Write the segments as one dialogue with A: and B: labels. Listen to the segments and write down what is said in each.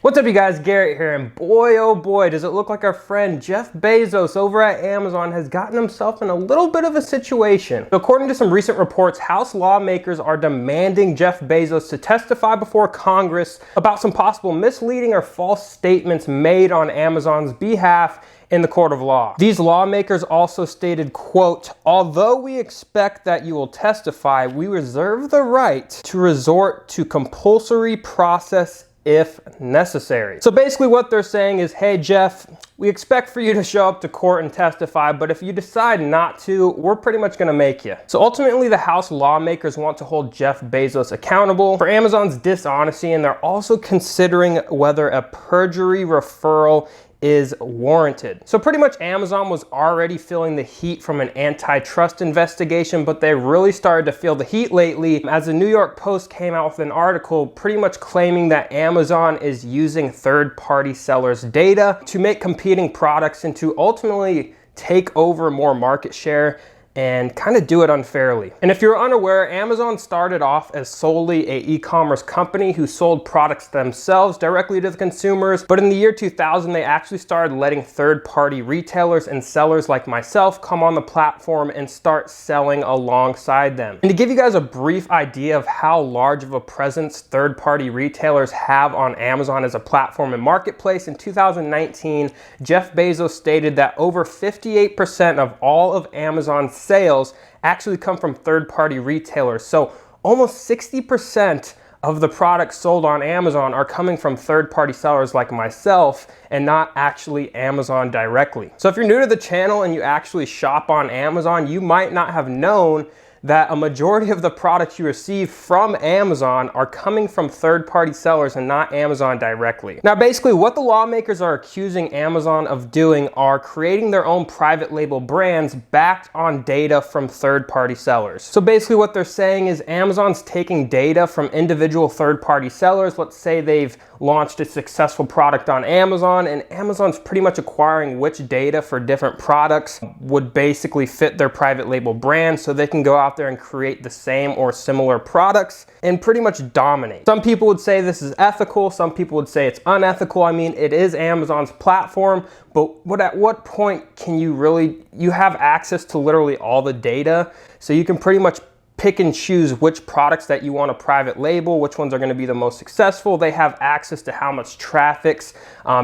A: What's up, you guys? Garrett here, and boy oh boy does it look like our friend Jeff Bezos over at Amazon has gotten himself in a little bit of a situation. According to some recent reports, House lawmakers are demanding Jeff Bezos to testify before Congress about some possible misleading or false statements made on Amazon's behalf in the court of law. These lawmakers also stated, quote, "Although we expect that you will testify, we reserve the right to resort to compulsory process if necessary." So basically what they're saying is, hey Jeff, we expect for you to show up to court and testify, but if you decide not to, we're pretty much gonna make you. So ultimately the House lawmakers want to hold Jeff Bezos accountable for Amazon's dishonesty, and they're also considering whether a perjury referral is warranted. So pretty much Amazon was already feeling the heat from an antitrust investigation, but they really started to feel the heat lately as the New York Post came out with an article pretty much claiming that Amazon is using third-party sellers' data to make competing products and to ultimately take over more market share and kind of do it unfairly. And if you're unaware, Amazon started off as solely an e-commerce company who sold products themselves directly to the consumers. But in the year 2000, they actually started letting third-party retailers and sellers like myself come on the platform and start selling alongside them. And to give you guys a brief idea of how large of a presence third-party retailers have on Amazon as a platform and marketplace, in 2019, Jeff Bezos stated that over 58% of all of Amazon's sales actually come from third-party retailers. So almost 60% of the products sold on Amazon are coming from third-party sellers like myself and not actually Amazon directly. So if you're new to the channel and you actually shop on Amazon, you might not have known that a majority of the products you receive from Amazon are coming from third-party sellers and not Amazon directly. Now, basically what the lawmakers are accusing Amazon of doing are creating their own private label brands backed on data from third-party sellers. So basically what they're saying is Amazon's taking data from individual third-party sellers. Let's say they've launched a successful product on Amazon, and Amazon's pretty much acquiring which data for different products would basically fit their private label brand so they can go out there and create the same or similar products and pretty much dominate. Some people would say this is ethical, some people would say it's unethical. I mean, it is Amazon's platform, but at what point can you have access to literally all the data, so you can pretty much pick and choose which products that you want to private label, which ones are going to be the most successful. They have access to how much traffic's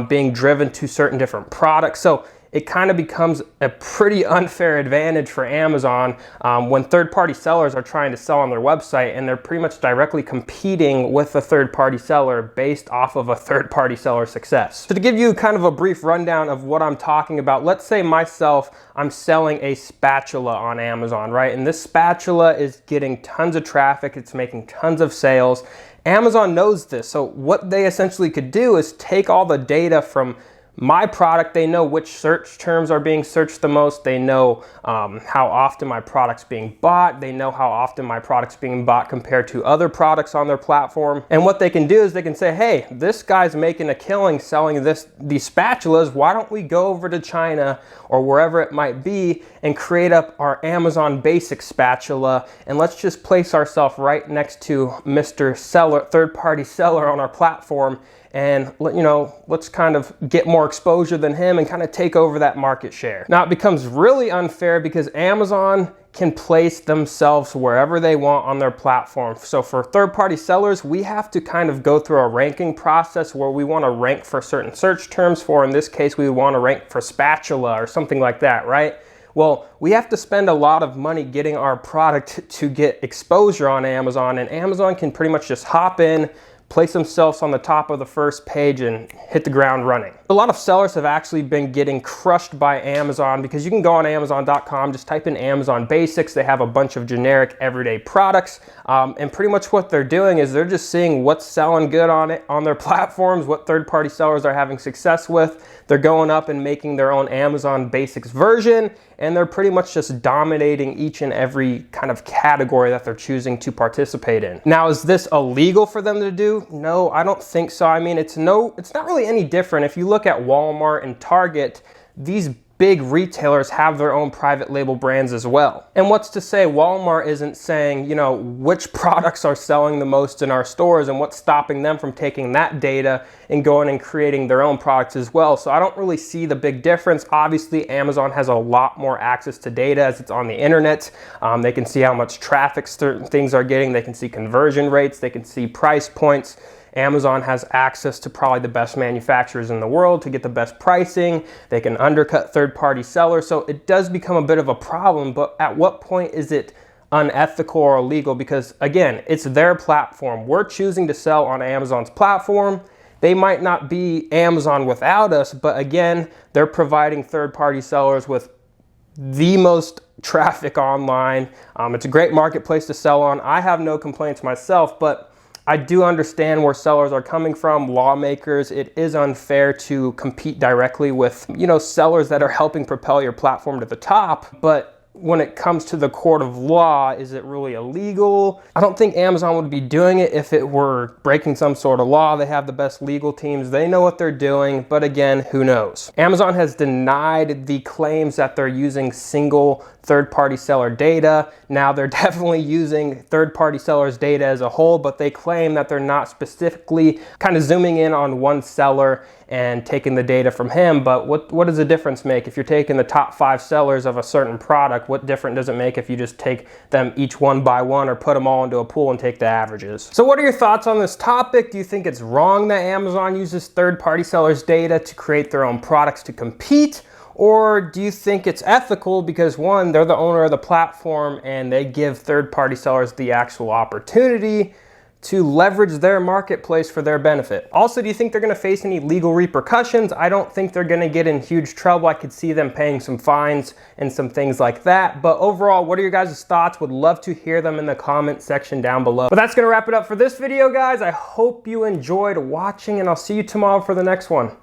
A: being driven to certain different products. So it kind of becomes a pretty unfair advantage for Amazon when third-party sellers are trying to sell on their website, and they're pretty much directly competing with a third-party seller based off of a third-party seller's success. So to give you kind of a brief rundown of what I'm talking about, let's say myself, I'm selling a spatula on Amazon, right? And this spatula is getting tons of traffic, it's making tons of sales. Amazon knows this, so what they essentially could do is take all the data from my product. They know which search terms are being searched the most. They know how often my product's being bought. They know how often my product's being bought compared to other products on their platform. And what they can do is they can say, hey, this guy's making a killing selling these spatulas. Why don't we go over to China or wherever it might be and create up our Amazon basic spatula, and let's just place ourselves right next to Mr. Seller, third-party seller on our platform, and let's kind of get more exposure than him and kind of take over that market share. Now it becomes really unfair because Amazon can place themselves wherever they want on their platform. So for third-party sellers, we have to kind of go through a ranking process where we want to rank for certain search terms. For in this case, we want to rank for spatula or something like that, right? Well, we have to spend a lot of money getting our product to get exposure on Amazon, and Amazon can pretty much just hop in, place themselves on the top of the first page and hit the ground running. A lot of sellers have actually been getting crushed by Amazon because you can go on Amazon.com, just type in Amazon Basics. They have a bunch of generic everyday products, and pretty much what they're doing is they're just seeing what's selling good on their platforms, what third-party sellers are having success with. They're going up and making their own Amazon Basics version, and they're pretty much just dominating each and every kind of category that they're choosing to participate in. Now, is this illegal for them to do? No, I don't think so. I mean, it's not really any different. If you look at Walmart and Target, these big retailers have their own private label brands as well. And what's to say Walmart isn't saying, you know, which products are selling the most in our stores and what's stopping them from taking that data and going and creating their own products as well. So I don't really see the big difference. Obviously, Amazon has a lot more access to data as it's on the internet. They can see how much traffic certain things are getting. They can see conversion rates. They can see price points. Amazon has access to probably the best manufacturers in the world to get the best pricing. They can undercut third-party sellers. So it does become a bit of a problem, but at what point is it unethical or illegal? Because again, it's their platform. We're choosing to sell on Amazon's platform. They might not be Amazon without us, but again, they're providing third-party sellers with the most traffic online. It's a great marketplace to sell on. I have no complaints myself, but I do understand where sellers are coming from, lawmakers. It is unfair to compete directly with, you know, sellers that are helping propel your platform to the top. But when it comes to the court of law, is it really illegal? I don't think Amazon would be doing it if it were breaking some sort of law. They have the best legal teams. They know what they're doing, but again, who knows? Amazon has denied the claims that they're using single third-party seller data. Now they're definitely using third-party sellers' data as a whole, but they claim that they're not specifically kind of zooming in on one seller and taking the data from him. But what does the difference make? If you're taking the top 5 sellers of a certain product, what difference does it make if you just take them each one by one or put them all into a pool and take the averages? So what are your thoughts on this topic? Do you think it's wrong that Amazon uses third-party sellers' data to create their own products to compete? Or do you think it's ethical because one, they're the owner of the platform and they give third-party sellers the actual opportunity to leverage their marketplace for their benefit? Also, do you think they're going to face any legal repercussions? I don't think they're going to get in huge trouble. I could see them paying some fines and some things like that. But overall, what are your guys' thoughts? Would love to hear them in the comment section down below. But that's going to wrap it up for this video, guys. I hope you enjoyed watching and I'll see you tomorrow for the next one.